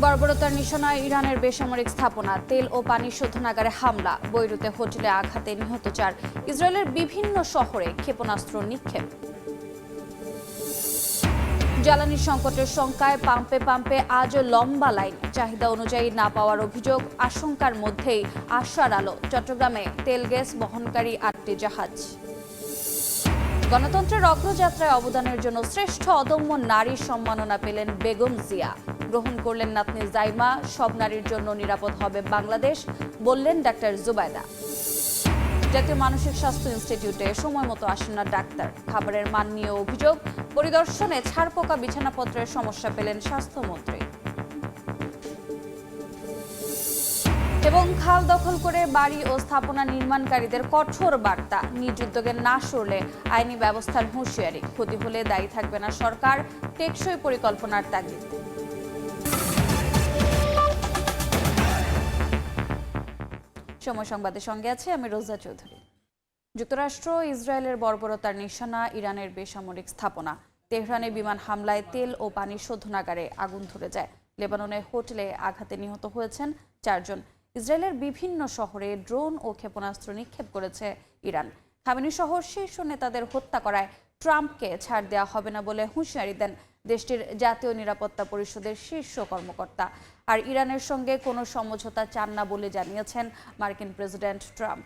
বর্বরতার নিশানায় ইরানের বেসামরিক স্থাপনা, তেল ও পানি শোধনাগারে হামলা, বৈরুতে হোটেলে আঘাতে নিহত 4। ইসরায়েলের বিভিন্ন শহরে ক্ষেপণাস্ত্র নিক্ষেপ। জ্বালানি সংকটের শঙ্কায় পাম্পে পাম্পে আজও লম্বা লাইন, চাহিদা অনুযায়ী না পাওয়ার অভিযোগ। আশঙ্কার মধ্যেই আশার আলো, চট্টগ্রামে তেল গ্যাস বহনকারী 8টি জাহাজ। গণতন্ত্রের অগ্রযাত্রায় অবদানের জন্য শ্রেষ্ঠ অদম্য নারী সম্মাননা পেলেন বেগম জিয়া। গ্রহণ করলেন নাতনি জাইমা। সব নারীর জন্য নিরাপদ হবে বাংলাদেশ, বললেন ডাক্তার জুবাইদা। জাতীয় মানসিক স্বাস্থ্য ইনস্টিটিউটে সময় মতো আসেন না ডাক্তার, খাবারের মান নিয়ে অভিযোগ। পরিদর্শনে ছাড়পোকা বিছানাপত্রের সমস্যা পেলেন স্বাস্থ্যমন্ত্রী। এবং খাল দখল করে বাড়ি ও স্থাপনা নির্মাণকারীদের কঠোর বার্তা, নিজ উদ্যোগে না সরলে আইনি ব্যবস্থার হুঁশিয়ারি। ক্ষতি হলে দায়ী থাকবে না সরকার, টেকসই পরিকল্পনার তাগিদ। সময় সংবাদের সঙ্গে আছে আমি রোজা চৌধুরী। যুক্তরাষ্ট্র ইসরায়েলের বর্বরতার নিশানা ইরানের বেসামরিক স্থাপনা। তেহরানে বিমান হামলায় তেল ও পানি শোধনাগারে আগুন ধরে যায়। লেবাননের হোটেলে আঘাতে নিহত হয়েছেন 4 জন। ইসরায়েলের বিভিন্ন শহরে ড্রোন ও ক্ষেপণাস্ত্র নিক্ষেপ করেছে ইরান। খামেনি সহ শীর্ষ নেতাদের হত্যা করায় ট্রাম্পকে ছাড় দেওয়া হবে না বলে হুঁশিয়ারি দেন দেশটির জাতীয় নিরাপত্তা পরিষদের শীর্ষ কর্মকর্তা। আর ইরানের সঙ্গে কোনো সমঝোতা চান না বলে জানিয়েছেন মার্কিন প্রেসিডেন্ট ট্রাম্প।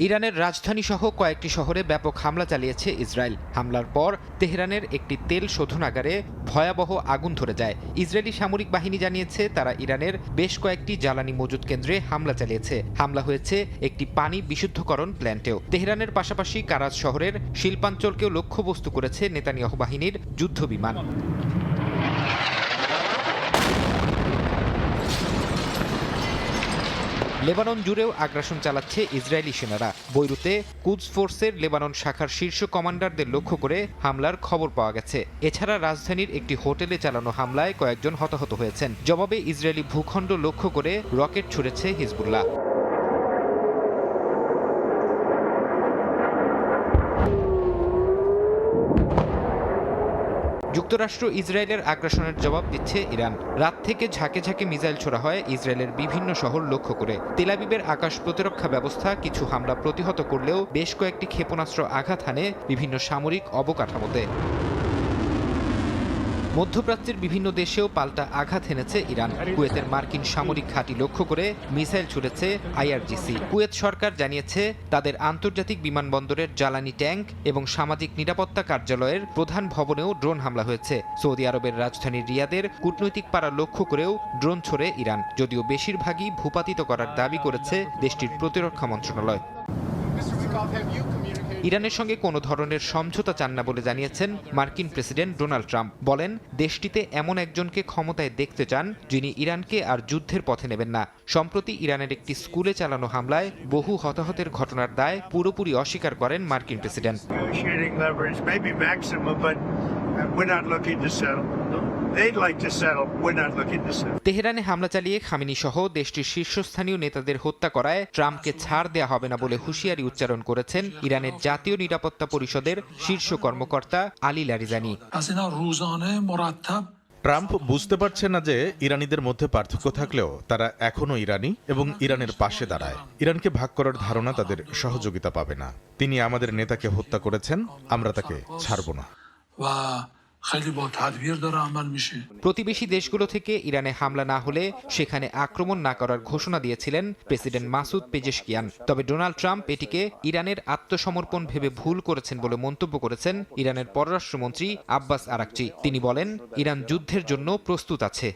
ইরানের রাজধানী সহ কয়েকটি শহরে ব্যাপক হামলা চালিয়েছে ইসরায়েল। হামলার পর তেহরানের একটি তেল শোধনাগারে ভয়াবহ আগুন ধরে যায়। ইসরায়েলি সামরিক বাহিনী জানিয়েছে তারা ইরানের বেশ কয়েকটি জ্বালানি মজুত কেন্দ্রে হামলা চালিয়েছে। হামলা হয়েছে একটি পানি বিশুদ্ধকরণ প্ল্যান্টেও। তেহরানের পাশাপাশি কারাজ শহরের শিল্পাঞ্চলকেও লক্ষ্যবস্তু করেছে নেতানিয়াহু বাহিনীর যুদ্ধ বিমান। লেবানন জুড়েও আগ্রাসন চালাচ্ছে ইসরায়েলি সেনারা। বৈরুতে কুদস ফোর্সের লেবানন শাখার শীর্ষ কমান্ডারদের লক্ষ্য করে হামলার খবর পাওয়া গেছে। এছাড়া রাজধানীর একটি হোটেলে চালানো হামলায় কয়েকজন হতাহত হয়েছেন। জবাবে ইসরায়েলি ভূখণ্ড লক্ষ্য করে রকেট ছুড়েছে হিজবুল্লাহ। যুক্তরাষ্ট্র ইসরায়েলের আগ্রাসনের জবাব দিচ্ছে ইরান। রাত থেকে ঝাঁকে ঝাঁকে মিসাইল ছোড়া হয় ইসরায়েলের বিভিন্ন শহর লক্ষ্য করে। তেল আবিবের আকাশ প্রতিরক্ষা ব্যবস্থা কিছু হামলা প্রতিহত করলেও বেশ কয়েকটি ক্ষেপণাস্ত্র আঘাত হানে বিভিন্ন সামরিক অবকাঠামোতে। মধ্যপ্রাচ্যের বিভিন্ন দেশেও পাল্টা আঘাত হেনেছে ইরান। কুয়েতের মার্কিন সামরিক ঘাঁটি লক্ষ্য করে মিসাইল ছুড়েছে আইআরজিসি। কুয়েত সরকার জানিয়েছে তাদের আন্তর্জাতিক বিমানবন্দরের জ্বালানি ট্যাঙ্ক এবং সামাজিক নিরাপত্তা কার্যালয়ের প্রধান ভবনেও ড্রোন হামলা হয়েছে। সৌদি আরবের রাজধানী রিয়াদের কূটনৈতিক পাড়া লক্ষ্য করেও ড্রোন ছোড়ে ইরান, যদিও বেশিরভাগই ভূপাতিত করার দাবি করেছে দেশটির প্রতিরক্ষা মন্ত্রণালয়। ইরানের সঙ্গে কোনো ধরনের সমঝোতা চান না বলে জানিয়েছেন মার্কিন প্রেসিডেন্ট ডোনাল্ড ট্রাম্প। বলেন দেশটিতে এমন একজনকে ক্ষমতায় দেখতে চান যিনি ইরানকে আর যুদ্ধের পথে নেবেন না। সম্প্রতি ইরানের একটি স্কুলে চালানো হামলায় বহু হতাহতের ঘটনার দায় পুরোপুরি অস্বীকার করেন মার্কিন প্রেসিডেন্ট। তেহরানে হামলা চালিয়ে খামেনি সহ দেশটির শীর্ষস্থানীয় নেতাদের হত্যা করায় ট্রাম্পকে ছাড় দেয়া হবে না বলে হুঁশিয়ারি উচ্চারণ করেছেন ইরানের জাতীয় নিরাপত্তা পরিষদের শীর্ষ কর্মকর্তা আলী লারিজানি। ট্রাম্প বুঝতে পারছে না যে ইরানিদের মধ্যে পার্থক্য থাকলেও তারা এখনো ইরানি এবং ইরানের পাশে দাঁড়ায়। ইরানকে ভাগ করার ধারণা তাদের সহযোগিতা পাবে না। তিনি আমাদের নেতাকে হত্যা করেছেন, আমরা তাকে ছাড়ব না। প্রতিবেশী দেশগুলো থেকে ইরানে হামলা না হলে সেখানে আক্রমণ না করার ঘোষণা দিয়েছিলেন প্রেসিডেন্ট মাসুদ পেজেশকিয়ান। তবে ডোনাল্ড ট্রাম্প এটিকে ইরানের আত্মসমর্পণ ভেবে ভুল করেছেন বলে মন্তব্য করেছেন ইরানের পররাষ্ট্রমন্ত্রী আব্বাস আরাকচি। তিনি বলেন ইরান যুদ্ধের জন্য প্রস্তুত আছে।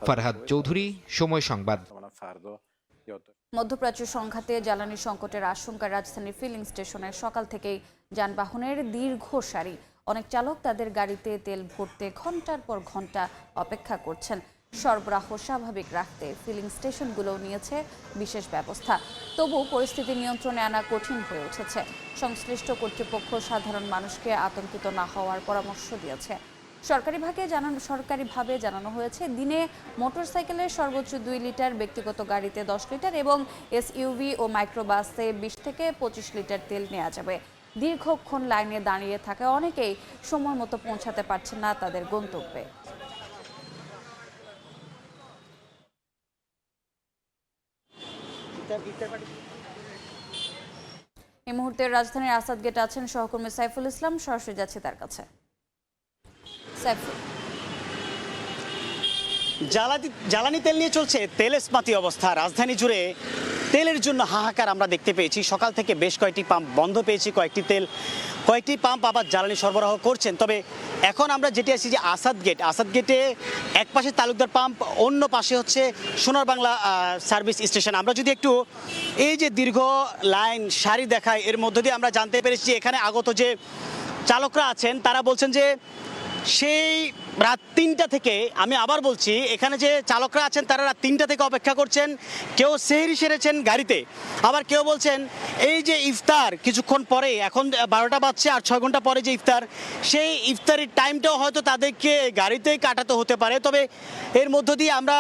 ফারহাদ চৌধুরী, সময় সংবাদ। মধ্যপ্রাচ্য সংঘাতে জ্বালানি সংকটের আশঙ্কায় রাজধানীর ফিলিং স্টেশনের সকাল থেকেই যানবাহনের দীর্ঘ সারি। অনেক চালক তাদের গাড়িতে তেল ভরতে ঘন্টার পর ঘন্টা অপেক্ষা করছেন। সরবরাহ স্বাভাবিক রাখতে ফিলিং স্টেশনগুলোও নিয়েছে বিশেষ ব্যবস্থা। তবু পরিস্থিতি নিয়ন্ত্রণে আনা কঠিন হয়ে উঠেছে। সংশ্লিষ্ট কর্তৃপক্ষ সাধারণ মানুষকে আতঙ্কিত না হওয়ার পরামর্শ দিয়েছে। সরকারিভাবে জানানো হয়েছে দিনে মোটরসাইকেলের সর্বোচ্চ 2 লিটার, ব্যক্তিগত গাড়িতে 10 লিটার এবং এসইউভি ও মাইক্রোবাসে 20 থেকে 25 লিটার তেল নেওয়া যাবে। দীর্ঘক্ষণ লাইনে দাঁড়িয়ে থাকা অনেকেই সময় মতো পৌঁছাতে পারছেন না তাদের গন্তব্যে। এই মুহূর্তে রাজধানীর আসাদ গেটে আছেন সহকর্মী সাইফুল ইসলাম, সরাসরি যাচ্ছে তার কাছে। সাইফুল, জ্বালানি তেল নিয়ে চলছে তেলেস্মাতি অবস্থা। রাজধানী জুড়ে তেলের জন্য হাহাকার আমরা দেখতে পেয়েছি। সকাল থেকে বেশ কয়েকটি পাম্প বন্ধ পেয়েছি, কয়েকটি পাম্প আবার জ্বালানি সরবরাহ করছেন। তবে এখন আমরা যেটি আছি যে আসাদ গেটে এক পাশে তালুকদার পাম্প, অন্য পাশে হচ্ছে সোনার বাংলা সার্ভিস স্টেশন। আমরা যদি একটু এই যে দীর্ঘ লাইন সারি দেখাই, এর মধ্য দিয়ে আমরা জানতে পেরেছি এখানে আগত যে চালকরা আছেন তারা বলছেন যে সেই রাত 3টা থেকে, আমি আবার বলছি, এখানে যে চালকরা আছেন তারা রাত 3টা থেকে অপেক্ষা করছেন। কেউ সেহরি সেরেছেন গাড়িতে, আবার কেউ বলছেন এই যে ইফতার কিছুক্ষণ পরে, এখন 12টা বাজছে আর 6 ঘন্টা পরে যে ইফতার, সেই ইফতারের টাইমটাও হয়তো তাদেরকে গাড়িতেই কাটাতে হতে পারে। তবে এর মধ্য দিয়ে আমরা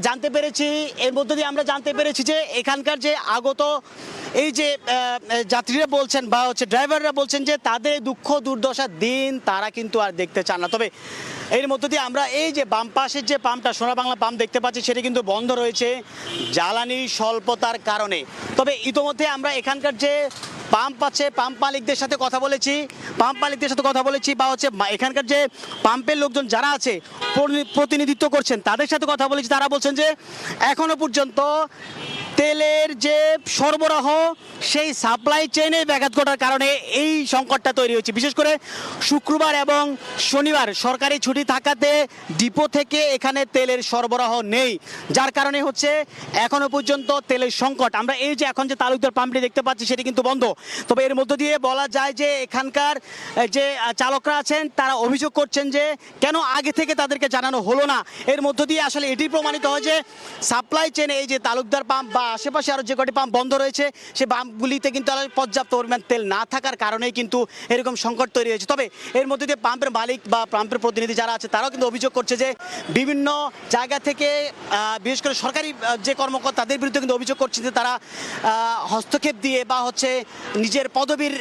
জানতে পেরেছি যে এখানকার যে আগত এই যে যাত্রীরা বলছেন বা হচ্ছে ড্রাইভাররা বলছেন যে তাদের দুঃখ দুর্দশার দিন তারা কিন্তু আর দেখতে চান না। তবে এর মধ্য দিয়ে আমরা এই যে বাম পাশের যে পাম্পটা, সোনা বাংলা পাম্প দেখতে পাচ্ছি, সেটা কিন্তু বন্ধ রয়েছে জ্বালানির স্বল্পতার কারণে। তবে ইতোমধ্যে আমরা এখানকার যে পাম্প আছে, পাম্প মালিকদের সাথে কথা বলেছি বা হচ্ছে এখানকার যে পাম্পের লোকজন যারা আছে প্রতিনিধিত্ব করছেন তাদের সাথে কথা বলেছি। তারা বলছেন যে এখনো পর্যন্ত তেলের যে সরবরাহ, সেই সাপ্লাই চেইনে ব্যাঘাত ঘটার কারণে এই সংকটটা তৈরি হয়েছে। বিশেষ করে শুক্রবার এবং শনিবার সরকারি ছুটি থাকাতে ডিপো থেকে এখানে তেলের সরবরাহ নেই, যার কারণে হচ্ছে এখনো পর্যন্ত তেলের সংকট। আমরা এই যে এখন যে তালুকদার পাম্পটি দেখতে পাচ্ছি সেটি কিন্তু বন্ধ। তবে এর মধ্য দিয়ে বলা যায় যে এখানকার যে চালকরা আছেন তারা অভিযোগ করছেন যে কেন আগে থেকে তাদেরকে জানানো হলো না। এর মধ্য দিয়ে আসলে এটি প্রমাণিত হয় যে সাপ্লাই চেইনে এই যে তালুকদার পাম্প বা আশেপাশে আরো যে কটি পাম্প বন্ধ রয়েছে, সে পাম্পগুলিতে কিন্তু পর্যাপ্ত পরিমাণ তেল না থাকার কারণেই কিন্তু এরকম সংকট তৈরি হয়েছে। তবে এর মধ্যে দিয়ে পাম্পের মালিক বা পাম্পের প্রতিনিধি যারা আছে তারাও কিন্তু অভিযোগ করছে যে বিভিন্ন জায়গা থেকে বিশেষ করে সরকারি যে কর্মকর্তা তাদের বিরুদ্ধে কিন্তু অভিযোগ করছে যে তারা হস্তক্ষেপ দিয়ে বা হচ্ছে নিজের পদবীর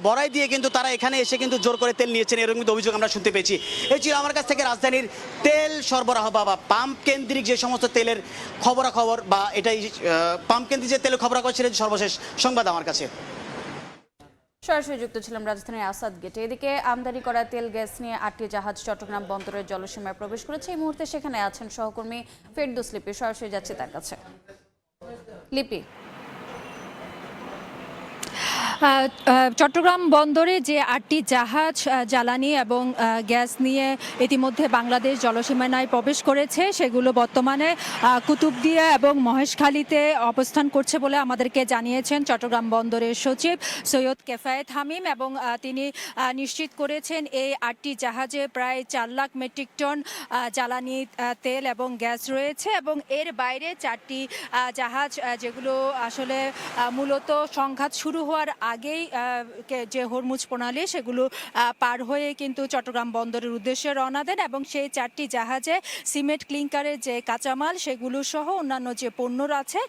বড়াই দিয়ে কিন্তু তারা এখানে এসে কিন্তু জোর করে তেল নিয়েছেন, এরকম কিন্তু অভিযোগ আমরা শুনতে পেয়েছি। এই ছিল আমার কাছ থেকে রাজধানীর তেল সরবরাহ বা পাম্প কেন্দ্রিক যে সমস্ত তেলের খবরাখবর বা এটাই পাম্প কেন্দ্রিক যে তেলের খবরাখবর, সেটা সর্বশেষ সংবাদ আমার কাছে। সরাসরি যুক্ত ছিলাম রাজধানীর আসাদ গেটে। এদিকে আমদানি করা তেল গ্যাস নিয়ে 8টি জাহাজ চট্টগ্রাম বন্দরের জলসীমায় প্রবেশ করেছে। এই মুহূর্তে সেখানে আছেন সহকর্মী ফেরদৌস লিপি, সরাসরি যাচ্ছে তার কাছে। লিপি, চট্টগ্রাম বন্দরে যে 8টি জাহাজ জ্বালানি এবং গ্যাস নিয়ে ইতিমধ্যে বাংলাদেশ জলসীমানায় প্রবেশ করেছে, সেগুলো বর্তমানে কুতুবদিয়া এবং মহেশখালীতে অবস্থান করছে বলে আমাদেরকে জানিয়েছেন চট্টগ্রাম বন্দরের সচিব সৈয়দ কেফায়েত হামিম। এবং তিনি নিশ্চিত করেছেন এই 8টি জাহাজে প্রায় 4 লাখ মেট্রিক টন জ্বালানি তেল এবং গ্যাস রয়েছে। এবং এর বাইরে 4টি জাহাজ যেগুলো আসলে মূলত সংঘাত শুরু হওয়ার আগেই যে হরমুজ প্রণালী সেগুলো পার হয়ে কিন্তু চট্টগ্রাম বন্দরের উদ্দেশ্যে রওনা দেন। এবং সেই 4টি জাহাজে সিমেন্ট ক্লিংকারের যে কাঁচামাল সেগুলো সহ অন্যান্য যে পণ্য আছে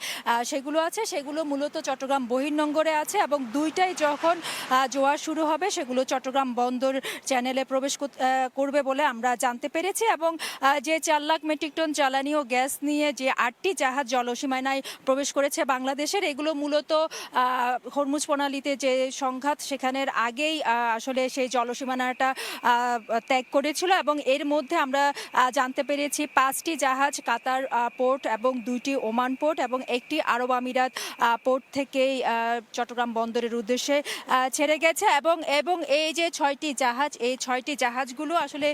সেগুলো মূলত চট্টগ্রাম বহির্নোঙরে আছে। এবং দুইটাই যখন জোয়ার শুরু হবে সেগুলো চট্টগ্রাম বন্দর চ্যানেলে প্রবেশ করবে বলে আমরা জানতে পেরেছি। এবং যে 4 লাখ মেট্রিক টন জ্বালানি ও গ্যাস নিয়ে যে 8টি জাহাজ জলসীমানায় প্রবেশ করেছে বাংলাদেশের, এগুলো মূলত হরমুজ প্রণালীতে যে সংঘাত সেখানের আগেই আসলে সেই জলসীমানাটা ত্যাগ করেছিল। এবং এর মধ্যে আমরা জানতে পেরেছি 5টি জাহাজ কাতার পোর্ট এবং 2টি ওমান পোর্ট এবং একটি আরব আমিরাত পোর্ট থেকেই চট্টগ্রাম বন্দরের উদ্দেশ্যে ছেড়ে গেছে। এবং এই যে 6টি জাহাজ, এই 6টি জাহাজগুলো আসলে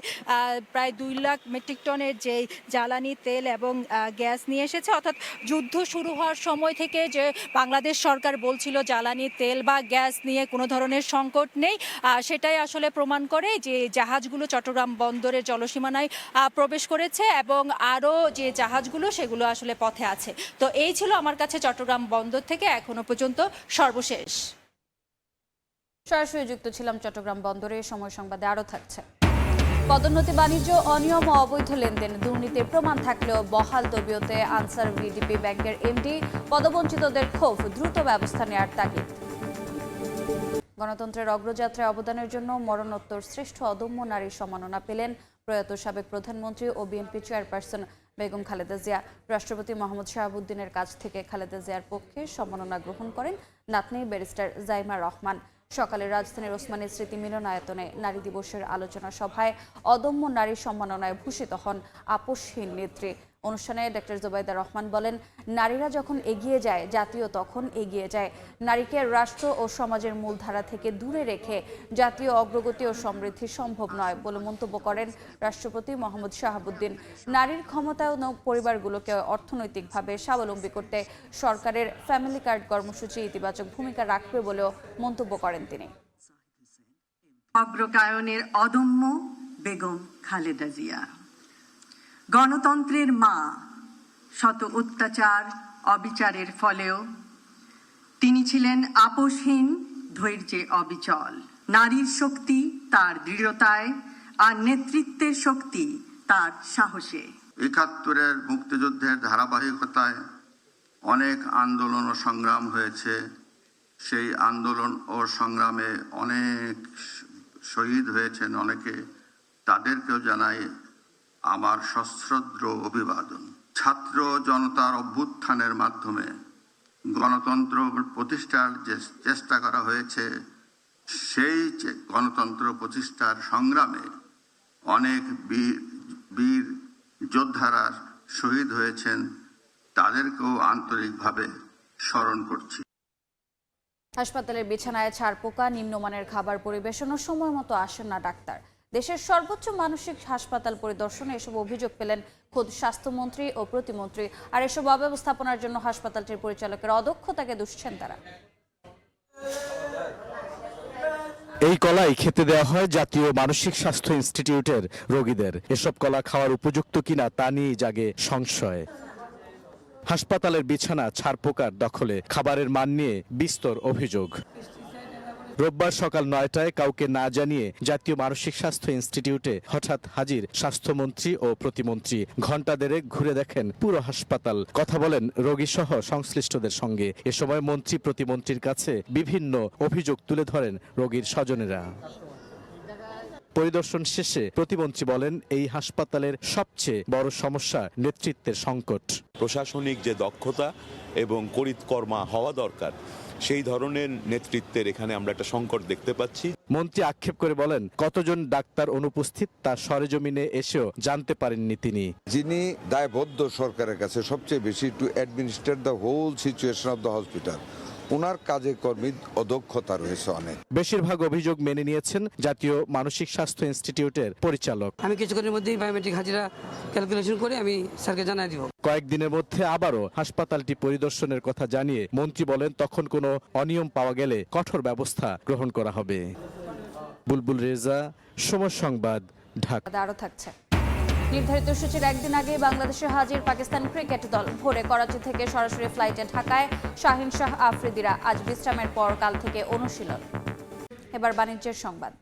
প্রায় 2 লাখ মেট্রিক টনের যে জ্বালানি তেল এবং গ্যাস নিয়ে এসেছে। অর্থাৎ যুদ্ধ শুরু হওয়ার সময় থেকে যে বাংলাদেশ সরকার বলছিল জ্বালানি তেল বা গ্যাস নিয়ে কোনো ধরনের সংকট নেই, সেটাই আসলে প্রমাণ করে যে জাহাজগুলো চট্টগ্রাম বন্দরের জলসীমানায় প্রবেশ করেছে এবং আরও যে জাহাজগুলো সেগুলো আসলে পথে আছে। তো এই ছিল আমার কাছে চট্টগ্রাম বন্দর থেকে এখনো পর্যন্ত সর্বশেষ। সরাসরি যুক্ত ছিলাম চট্টগ্রাম বন্দরে। সময় সংবাদে আরও থাকছে। পদোন্নতি, বাণিজ্য, অনিয়ম ও অবৈধ লেনদেন, দুর্নীতির প্রমাণ থাকলেও বহাল তবিয়তে আনসার ভিডিপি ব্যাংকের এমডি, পদবঞ্চিতদের ক্ষোভ, দ্রুত ব্যবস্থা নেওয়ার তাগিদ। গণতন্ত্রের অগ্রযাত্রায় অবদানের জন্য মরণোত্তর শ্রেষ্ঠ অদম্য নারীর সম্মাননা পেলেন প্রয়াত সাবেক প্রধানমন্ত্রী ও বিএনপি চেয়ারপারসন বেগম খালেদা জিয়া। রাষ্ট্রপতি মোহাম্মদ শাহাবুদ্দিনের কাছ থেকে খালেদা জিয়ার পক্ষে সম্মাননা গ্রহণ করেন নাতনি ব্যারিস্টার জাইমা রহমান। সকালে রাজধানীর ওসমানী স্মৃতি মিলনায়তনে নারী দিবসের আলোচনা সভায় অদম্য নারী সম্মাননায় ভূষিত হন আপসহীন নেত্রী। অনুষ্ঠানে ডক্টর জুবাইদা রহমান বলেন, নারীরা যখন এগিয়ে যায়, জাতীয় তখন এগিয়ে যায়। নারীকে রাষ্ট্র ও সমাজের মূলধারা থেকে দূরে রেখে জাতীয় অগ্রগতি ও সমৃদ্ধি সম্ভব নয় বলে মন্তব্য করেন রাষ্ট্রপতি মোহাম্মদ শাহাবুদ্দিন। নারীর ক্ষমতায়ন পরিবারগুলোকে অর্থনৈতিকভাবে স্বাবলম্বী করতে সরকারের ফ্যামিলি কার্ড কর্মসূচি ইতিবাচক ভূমিকা রাখবে বলেও মন্তব্য করেন তিনি। অগ্রগায়নের অদম্য বেগম খালেদা জিয়া, গণতন্ত্রের মা। শত অত্যাচার অবিচারের ফলেও তিনি ছিলেন আপোষহীন, ধৈর্যে অবিচল। নারীর শক্তি তার দৃঢ়তায়, আর নেতৃত্বের শক্তি তার সাহসে। ৭১-এর মুক্তিযুদ্ধের ধারাবাহিকতায় অনেক আন্দোলন ও সংগ্রাম হয়েছে। সেই আন্দোলন ও সংগ্রামে অনেক শহীদ হয়েছেন অনেকে, তাদেরকেও জানাই আমার সশ্রদ্ধ অভিবাদন। ছাত্র জনতার অভ্যুত্থানের মাধ্যমে গণতন্ত্র প্রতিষ্ঠার যে চেষ্টা করা হয়েছে, সেই গণতন্ত্র প্রতিষ্ঠার সংগ্রামে অনেক বীর যোদ্ধারা শহীদ হয়েছেন, তাদেরকেও আন্তরিকভাবে স্মরণ করছি। হাসপাতালের বিছানায় ছারপোকা, নিম্নমানের খাবার পরিবেশন ও সময় মতো আসেন না ডাক্তার। দেশের সর্বোচ্চ মানসিক হাসপাতাল পরিদর্শনে এসব অভিযোগ পেলেন খোদ স্বাস্থ্যমন্ত্রী ও প্রতিমন্ত্রী। আর এসব অব্যবস্থাপনার জন্য হাসপাতালটির পরিচালকের অদক্ষতাকে দুষছেন তারা। এই কলাই খেতে দেওয়া হয় জাতীয় মানসিক স্বাস্থ্য ইনস্টিটিউটের রোগীদের। এসব কলা খাওয়ার উপযুক্ত কিনা তা নিয়েই জাগে সংশয়। হাসপাতালের বিছানা ছারপোকার দখলে, খাবারের মান নিয়ে বিস্তর অভিযোগ। রোববার সকাল ৯টায় কাউকে না জানিয়ে জাতীয় মানসিক স্বাস্থ্য ইনস্টিটিউটে হঠাৎ হাজির স্বাস্থ্যমন্ত্রী ও প্রতিমন্ত্রী। ঘণ্টা দেড়েক ঘুরে দেখেন পুরো হাসপাতাল, কথা বলেন রোগী সহ সংশ্লিষ্টদের সঙ্গে। এ সময় মন্ত্রী প্রতিমন্ত্রীর কাছে বিভিন্ন অভিযোগ তুলে ধরেন রোগীর স্বজনেরা। পরিদর্শন শেষে প্রতিমন্ত্রী বলেন, এই হাসপাতালের সবচেয়ে বড় সমস্যা নেতৃত্বের সংকট। প্রশাসনিক যে দক্ষতা এবং করিতকর্মা হওয়া দরকার, সেই ধরনের নেতৃত্বের এখানে আমরা একটা সংকট দেখতে পাচ্ছি। মন্ত্রী আক্ষেপ করে বলেন, কতজন ডাক্তার অনুপস্থিত তা সরেজমিনে এসেও জানতে পারেননি তিনি। যিনি দায়বদ্ধ সরকারের কাছে সবচেয়ে বেশি to administrate the whole situation of the hospital, ওনার কাজে কর্মী অদক্ষতা রয়েছে অনেক। বেশিরভাগ অভিযোগ মেনে নিয়েছেন জাতীয় মানসিক স্বাস্থ্য ইনস্টিটিউটের পরিচালক। আমি কিছুক্ষণের মধ্যেই বায়োমেট্রিক হাজিরা ক্যালকুলেশন করে আমি স্যারকে জানাই দিব। কয়েকদিনের মধ্যে আবারও হাসপাতালটি পরিদর্শনের কথা জানিয়ে মন্ত্রী বলেন, তখন কোনো অনিয়ম পাওয়া গেলে কঠোর ব্যবস্থা গ্রহণ করা হবে। বুলবুল রেজা, সময় সংবাদ, ঢাকা। আরও থাকছে। নির্ধারিত সূচির একদিন আগে বাংলাদেশে হাজির পাকিস্তান ক্রিকেট দল। ভোরে করাচি থেকে সরাসরি ফ্লাইটে ঢাকায় শাহিন শাহ আফ্রিদিরা। আজ বিশ্রামের পর কাল থেকে অনুশীলন। এবার বাণিজ্যের সংবাদ।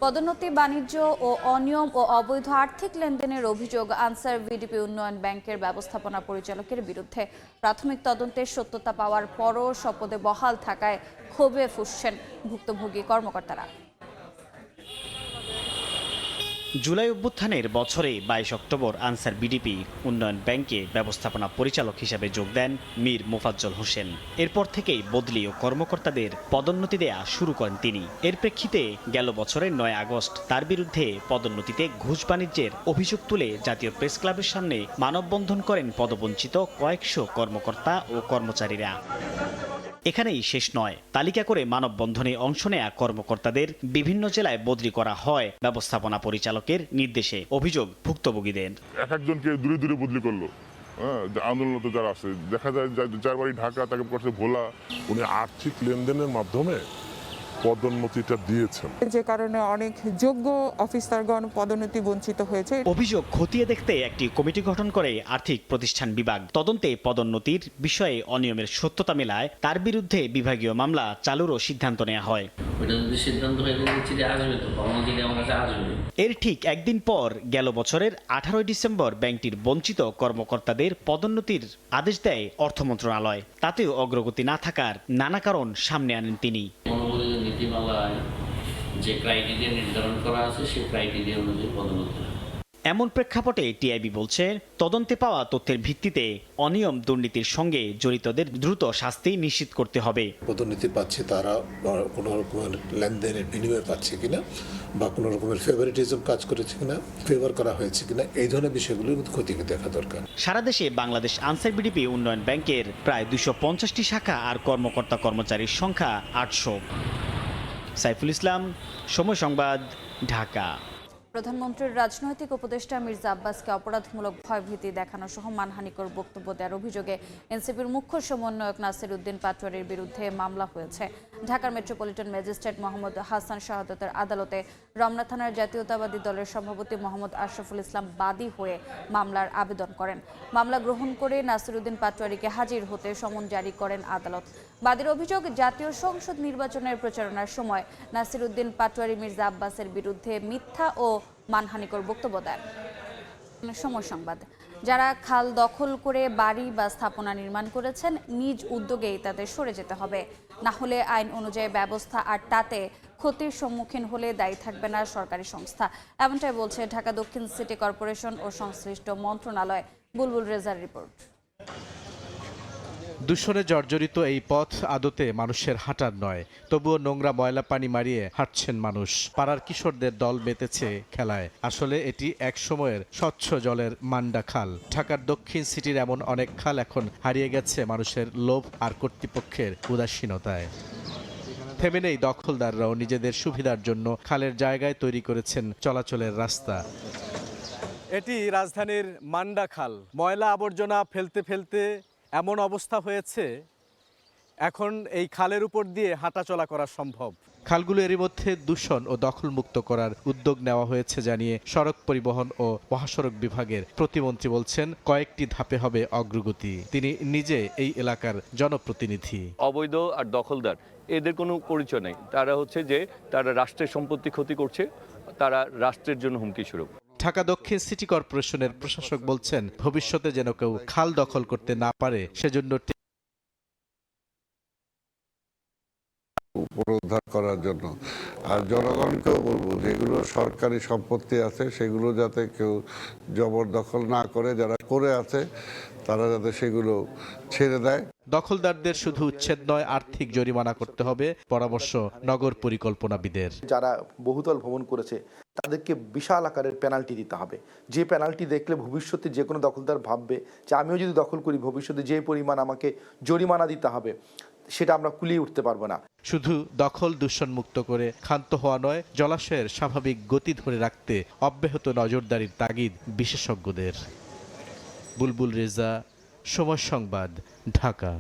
পদোন্নতি, বাণিজ্য ও অনিয়ম ও অবৈধ আর্থিক লেনদেনের অভিযোগ আনসার ভিডিপি উন্নয়ন ব্যাংকের ব্যবস্থাপনা পরিচালকের বিরুদ্ধে। প্রাথমিক তদন্তের সত্যতা পাওয়ার পরও শপথে বহাল থাকায় ক্ষোভে ফুঁসছেন ভুক্তভোগী কর্মকর্তারা। জুলাই অভ্যুত্থানের বছরে ২২ অক্টোবর আনসার বিডিপি উন্নয়ন ব্যাংকে ব্যবস্থাপনা পরিচালক হিসেবে যোগ দেন মীর মোফাজ্জল হোসেন। এরপর থেকেই বদলি ও কর্মকর্তাদের পদোন্নতি দেয়া শুরু করেন তিনি। এর প্রেক্ষিতে গেল বছরের ৯ আগস্ট তার বিরুদ্ধে পদোন্নতিতে ঘুষ বাণিজ্যের অভিযোগ তুলে জাতীয় প্রেস ক্লাবের সামনে মানববন্ধন করেন পদবঞ্চিত কয়েকশো কর্মকর্তা ও কর্মচারীরা। এখানেই শেষ নয়, তালিকা করে মানববন্ধনে অংশ নেয়া কর্মকর্তাদের বিভিন্ন জেলায় বদলি করা হয় ব্যবস্থাপনা পরিচালকের নির্দেশে। অভিযোগ ভুক্তভোগীদের। এক একজনকে দূরে দূরে বদলি করলো। আন্দোলনরত যারা আছে, দেখা যায় যার বাড়ি ঢাকা তাকে করছে ভোলা। উনি আর্থিক লেনদেনের মাধ্যমে পদোন্নতিটা দিয়েছেন। যে কারণে অনেক যোগ্য অফিসারগণ পদোন্নতি বঞ্চিত হয়েছে। অভিযোগ খতিয়ে দেখতে একটি কমিটি গঠন করে আর্থিক প্রতিষ্ঠান বিভাগ। তদন্তে পদোন্নতির বিষয়ে অনিয়মের সত্যতা মেলায় তার বিরুদ্ধে বিভাগীয় মামলা চালুরও সিদ্ধান্ত নেওয়া হয়। এর ঠিক একদিন পর গেল বছরের 18 ডিসেম্বর ব্যাংকটির বঞ্চিত কর্মকর্তাদের পদোন্নতির আদেশ দেয় অর্থ মন্ত্রণালয়। তাতেও অগ্রগতি না থাকার নানা কারণ সামনে আনেন তিনি। নীতিমালায় যে ক্রাইটেরিয়া নির্ধারণ করা আছে সেই ক্রাইটেরিয়া অনুযায়ী পদোন্নতি। এমন প্রেক্ষাপটে টিআইবি বলছে, তদন্তে পাওয়া তথ্যের ভিত্তিতে অনিয়ম দুর্নীতির সঙ্গে জড়িতদের দ্রুত শাস্তি নিশ্চিত করতে হবে। পদোন্নতি পাচ্ছে তারা কোনো রকমের লেনদেনের বিনিময় পাচ্ছে কিনা, বা কোনো রকমের ফেভারিটিজম কাজ করেছে কিনা, ফেভার করা হয়েছে কিনা, এই ধরনের বিষয়গুলোর খতিয়ে দেখা দরকার। সারা দেশে বাংলাদেশ আনসার বিডিপি উন্নয়ন ব্যাংকের প্রায় 250টি শাখা আর কর্মকর্তা কর্মচারীর সংখ্যা 800। সাইফুল ইসলাম, সময় সংবাদ, ঢাকা। প্রধানমন্ত্রীর রাজনৈতিক উপদেষ্টা মির্জা আব্বাসকে অপরাধমূলক ভয়ভীতি দেখানো সহ মানহানিকর বক্তব্য দেওয়ার অভিযোগে এনসিপির মুখ্য সমন্বয়ক নাসির উদ্দিন পাটোয়ারির বিরুদ্ধে মামলা হয়েছে। ঢাকার মেট্রোপলিটন ম্যাজিস্ট্রেট মোহাম্মদ হাসান শাহাদাতের আদালতে রমনা থানার জাতীয়তাবাদী দলের সভাপতি মোহাম্মদ আশরাফুল ইসলাম বাদী হয়ে মামলার আবেদন করেন। মামলা গ্রহণ করে নাসির উদ্দিন পাটোয়ারিকে হাজির হতে সমন জারি করেন আদালত। বাদীর অভিযোগ, জাতীয় সংসদ নির্বাচনের প্রচারণার সময় নাসির উদ্দিন পাটোয়ারি মির্জা আব্বাসের বিরুদ্ধে মিথ্যা ও মানহানিকর বক্তব্য দেন। সময় সংবাদ। যারা খাল দখল করে বাড়ি বা স্থাপনা নির্মাণ করেছেন, নিজ উদ্যোগেই তাদের সরে যেতে হবে, না হলে আইন অনুযায়ী ব্যবস্থা, আর তাতে ক্ষতির সম্মুখীন হলে দায়ী থাকবে না সরকারি সংস্থা। এমনটাই বলছে ঢাকা দক্ষিণ সিটি কর্পোরেশন ও সংশ্লিষ্ট মন্ত্রণালয়। বুলবুল রেজার রিপোর্ট। দূষণে জর্জরিত এই পথ আদতে মানুষের হাঁটার নয়, তবুও নোংরা ময়লা পানি মারিয়ে হাঁটছেন মানুষ। পাড়ার কিশোরদের দল মেতেছে খেলায়। আসলে এটি এক সময়ের স্বচ্ছ জলের মান্ডা খাল। ঢাকার দক্ষিণ সিটির এমন অনেক খাল এখন হারিয়ে গেছে মানুষের লোভ আর কর্তৃপক্ষের উদাসীনতায়। থেমে নেই দখলদাররাও নিজেদের সুবিধার জন্য খালের জায়গায় তৈরি করেছেন চলাচলের রাস্তা। এটি রাজধানীর মান্ডা খাল। ময়লা আবর্জনা ফেলতে ফেলতে এমন অবস্থা হয়েছে এখন এই খালের উপর দিয়ে হাঁটাচলা করা সম্ভব। খালগুলো এরই মধ্যে দূষণ ও দখলমুক্ত করার উদ্যোগ নেওয়া হয়েছে জানিয়ে সড়ক পরিবহন ও মহাসড়ক বিভাগের প্রতিমন্ত্রী বলছেন, কয়েকটি ধাপে হবে অগ্রগতি। তিনি নিজে এই এলাকার জনপ্রতিনিধি। অবৈধ আর দখলদার এদের কোনো পরিচয় নেই। তারা হচ্ছে যে তারা রাষ্ট্রের সম্পত্তি ক্ষতি করছে, তারা রাষ্ট্রের জন্য হুমকি স্বরূপ। ঢাকা দক্ষিণ সিটি কর্পোরেশনের প্রশাসক বলছেন, ভবিষ্যতে যেন কেউ খাল দখল করতে না পারে সেজন্য পুনরুদ্ধার করার জন্য। আর জনগণকেও বলবো, যেগুলো সরকারি সম্পত্তি আছে সেগুলো যাতে কেউ জবরদখল না করে, যারা করে আছে তারা যাতে সেগুলো ছেড়ে দেয়। দখলদারদের শুধু উচ্ছেদ নয়, আর্থিক জরিমানা করতে হবে পরামর্শ নগর পরিকল্পনাবিদের। যারা বহুতল ভ্রমণ করেছে তাদেরকে বিশাল আকারের পেনাল্টি দিতে হবে। যে পেনাল্টি দেখলে ভবিষ্যতে যে কোনো দখলদার ভাববে যে আমিও যদি দখল করি ভবিষ্যতে যে পরিমাণ আমাকে জরিমানা দিতে হবে সেটা আমরা কুলিয়ে উঠতে পারবো না। শুধু দখল দূষণ মুক্ত করে ক্ষান্ত হওয়া নয়, জলাশয়ের স্বাভাবিক গতি ধরে রাখতে অব্যাহত নজরদারির তাগিদ বিশেষজ্ঞদের। বুলবুল রেজা, সময় সংবাদ, ঢাকা।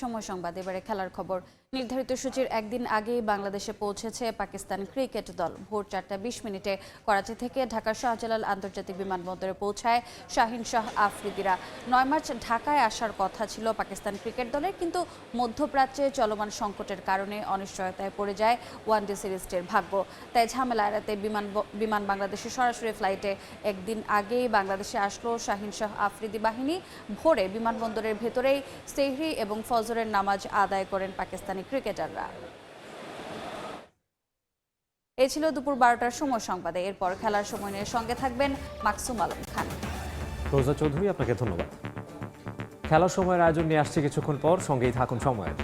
সময় সংবাদ। এবারে খেলার খবর। নির্ধারিত সূচির একদিন আগেই বাংলাদেশে পৌঁছেছে পাকিস্তান ক্রিকেট দল। ভোর 4:20 করাচি থেকে ঢাকা শাহজালাল আন্তর্জাতিক বিমানবন্দরে পৌঁছায় শাহিন শাহ আফ্রিদিরা। 9 মার্চ ঢাকায় আসার কথা ছিল পাকিস্তান ক্রিকেট দলের, কিন্তু মধ্যপ্রাচ্যে চলমান সংকটের কারণে অনিশ্চয়তায় পড়ে যায় ওয়ানডে সিরিজটির ভাগ্য। তাই ঝামেলা এড়াতে বিমান বাংলাদেশের সরাসরি ফ্লাইটে একদিন আগেই বাংলাদেশে আসলো শাহিন শাহ আফ্রিদি বাহিনী। ভোরে বিমানবন্দরের ভেতরেই সেহরি এবং ফজরের নামাজ আদায় করেন পাকিস্তানি ক্রিকেটাররা। এই ছিল দুপুর 12টার সময় সংবাদে। এরপর খেলার সময় নিয়ে সঙ্গে থাকবেন মাকসুম আলম খান। রোজা চৌধুরী, আপনাকে ধন্যবাদ। খেলার সময়ের আয়োজন নিয়ে আসছে কিছুক্ষণ পর, সঙ্গেই থাকুন সময়ের।